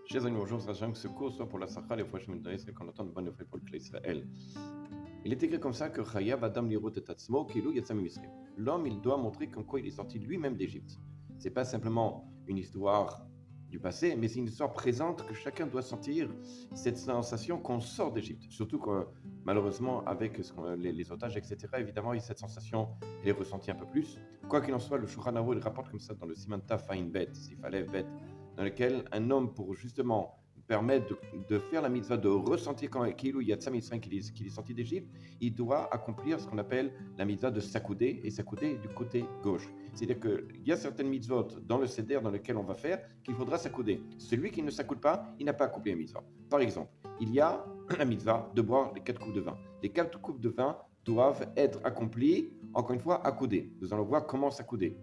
Chers amis, bonjour, sachant que ce cours soit pour la Sakha, les fois je me donne, c'est qu'on entend de bonnes nouvelles pour le Klai Israël. Il est écrit comme ça que Chayav Adam Lirot et Atzmo, Kilou Yatsam Misrim. L'homme, il doit montrer comme quoi il est sorti lui-même d'Égypte. C'est pas simplement une histoire du passé, mais c'est une histoire présente que chacun doit sentir cette sensation qu'on sort d'Égypte. Surtout que, malheureusement, avec les otages, etc., évidemment, cette sensation, elle est ressentie un peu plus. Quoi qu'il en soit, le Shulchan Aruch, il rapporte comme ça dans le Simanta Fain Bet, Sifalev Bet, dans lequel un homme, pour justement permettre de faire la mitzvah, de ressentir quand Kilou Yatsam Mitzrayim qu'il est sorti d'Égypte, il doit accomplir ce qu'on appelle la mitzvah de s'accouder, et s'accouder du côté gauche. C'est-à-dire qu'il y a certaines mitzvot dans le seder dans lequel on va faire qu'il faudra s'accouder. Celui qui ne s'accoude pas, il n'a pas accompli la mitzvah. Par exemple, il y a la mitzvah de boire les 4 coupes de vin. Les 4 coupes de vin doivent être accomplies, encore une fois, accoudées. Nous allons voir comment s'accouder.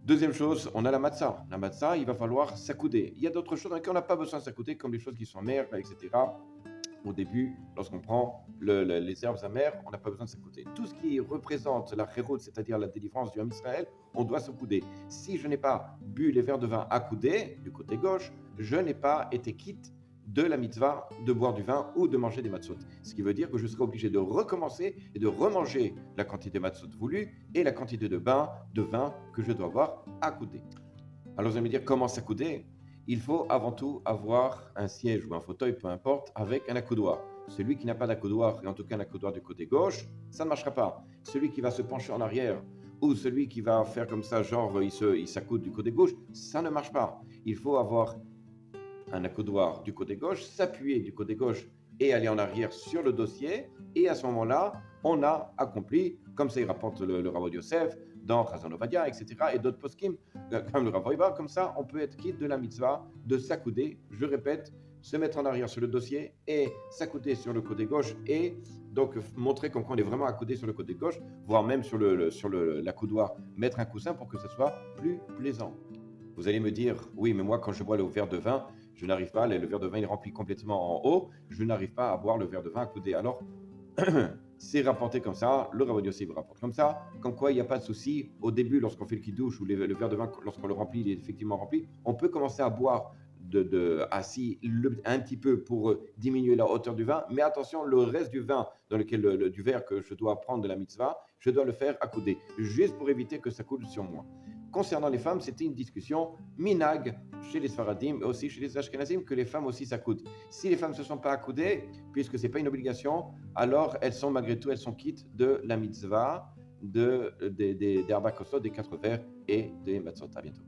Deuxième chose, on a la matzah. La matzah, il va falloir s'accouder. Il y a d'autres choses dans lesquelles on n'a pas besoin de s'accouder, comme les choses qui sont amères, etc. Au début, lorsqu'on prend les herbes amères, on n'a pas besoin de s'accouder. Tout ce qui représente la chérout, c'est-à-dire la délivrance du Ham Israël, on doit s'accouder. Si je n'ai pas bu les verres de vin accoudés, du côté gauche, je n'ai pas été quitte de la mitzvah de boire du vin ou de manger des matzot. Ce qui veut dire que je serai obligé de recommencer et de remanger la quantité de matzot voulue et la quantité de vin que je dois avoir accoudé. Alors vous allez me dire comment s'accouder? Il faut avant tout avoir un siège ou un fauteuil, peu importe, avec un accoudoir. Celui qui n'a pas d'accoudoir, et en tout cas un accoudoir du côté gauche, ça ne marchera pas. Celui qui va se pencher en arrière ou celui qui va faire comme ça, genre il s'accoude du côté gauche, ça ne marche pas. Il faut avoir un accoudoir du côté gauche, s'appuyer du côté gauche et aller en arrière sur le dossier. Et à ce moment-là, on a accompli, comme ça il rapporte le Rav Yosef, dans Chazon Ovadia, etc. et d'autres poskim, comme le Rav Oiba, comme ça on peut être quitte de la mitzvah de s'accouder, je répète, se mettre en arrière sur le dossier et s'accouder sur le côté gauche et donc montrer comme on est vraiment accoudé sur le côté gauche, voire même sur l'accoudoir, mettre un coussin pour que ce soit plus plaisant. Vous allez me dire, oui, mais moi, quand je bois le verre de vin, je n'arrive pas, le verre de vin est rempli complètement en haut, je n'arrive pas à boire le verre de vin accoudé. Alors, c'est rapporté comme ça, le Rav Yosef rapporte comme ça, comme quoi il n'y a pas de souci. Au début, lorsqu'on fait le kidouche ou le verre de vin, lorsqu'on le remplit, il est effectivement rempli, on peut commencer à boire assis un petit peu pour diminuer la hauteur du vin, mais attention, le reste du vin du verre que je dois prendre de la mitzvah, je dois le faire accoudé, juste pour éviter que ça coule sur moi. Concernant les femmes, c'était une discussion minag chez les Sfaradim et aussi chez les Ashkenazim que les femmes aussi s'accoudent. Si les femmes ne se sont pas accoudées, puisque ce n'est pas une obligation, alors elles sont malgré tout, elles sont quittes de la mitzvah des Arba Kosot, des 4 vers et des Matzot. À bientôt.